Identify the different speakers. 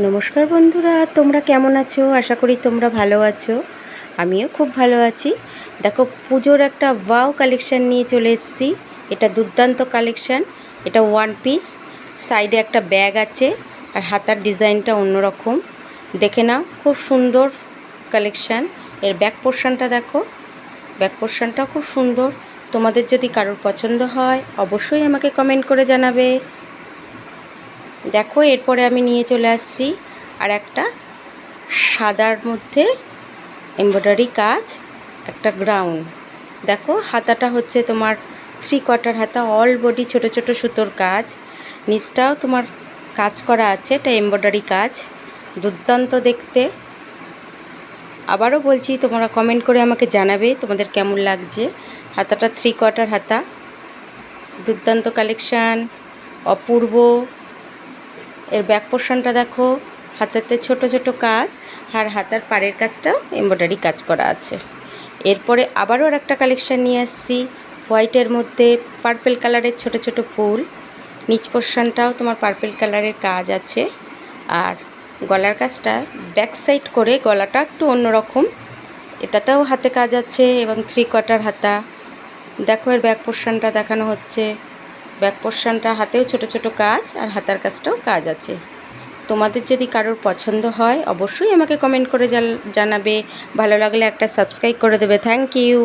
Speaker 1: নমস্কার বন্ধুরা, তোমরা কেমন আছো? আশা করি তোমরা ভালো আছো। আমিও খুব ভালো আছি। দেখো, পুজোর একটা ওয়াও কালেকশান নিয়ে চলে এসেছি। এটা দুর্দান্ত কালেকশান। এটা ওয়ান পিস, সাইডে একটা ব্যাগ আছে আর হাতার ডিজাইনটা অন্যরকম। দেখে নাও, খুব সুন্দর কালেকশান। এর ব্যাক পোর্শনটা দেখো, ব্যাক পোর্শনটাও খুব সুন্দর। তোমাদের যদি কারোর পছন্দ হয় অবশ্যই আমাকে কমেন্ট করে জানাবে। দেখো, এরপরে আমি নিয়ে চলে আসছি আর একটা সাদার মধ্যে এমব্রয়ডারি কাজ, একটা গ্রাউন্ড। দেখো, হাতাটা হচ্ছে তোমার 3/4 হাতা, অল বডি ছোট ছোট সুতোর কাজ। নিচটাও তোমার কাজ করা আছে, এটা এমব্রয়ডারি কাজ, দুর্দান্ত দেখতে। আবারও বলছি, তোমরা কমেন্ট করে আমাকে জানাবে তোমাদের কেমন লাগছে। হাতাটা 3/4 হাতা, দুর্দান্ত কালেকশান, অপূর্ব। এর ব্যাক পোর্শনটা দেখো, হাতাতে ছোট ছোট কাজ আর হাতার পাড়ের কাজটাও এমব্রয়ডারি কাজ করা আছে। এরপরে আবারও একটা কালেকশান নিয়ে আসছি, হোয়াইটের মধ্যে পার্পেল কালারের ছোট ছোট ফুল। নিচ পোর্শনটাও তোমার পার্পেল কালারের কাজ আছে। আর গলার কাজটা ব্যাক সাইড করে, গলাটা একটু অন্যরকম। এটাতেও হাতে কাজ আছে এবং 3/4 হাতা। দেখো, এর ব্যাক পোর্শনটা দেখানো হচ্ছে। ব্যাক পোর্শনটা হাতেও ছোট ছোট কাজ আর হাতার কাজটাও কাজ আছে। তোমাদের যদি কারোর পছন্দ হয় অবশ্যই আমাকে কমেন্ট করে জানাবে। ভালো লাগলে একটা সাবস্ক্রাইব করে দেবে। Thank you.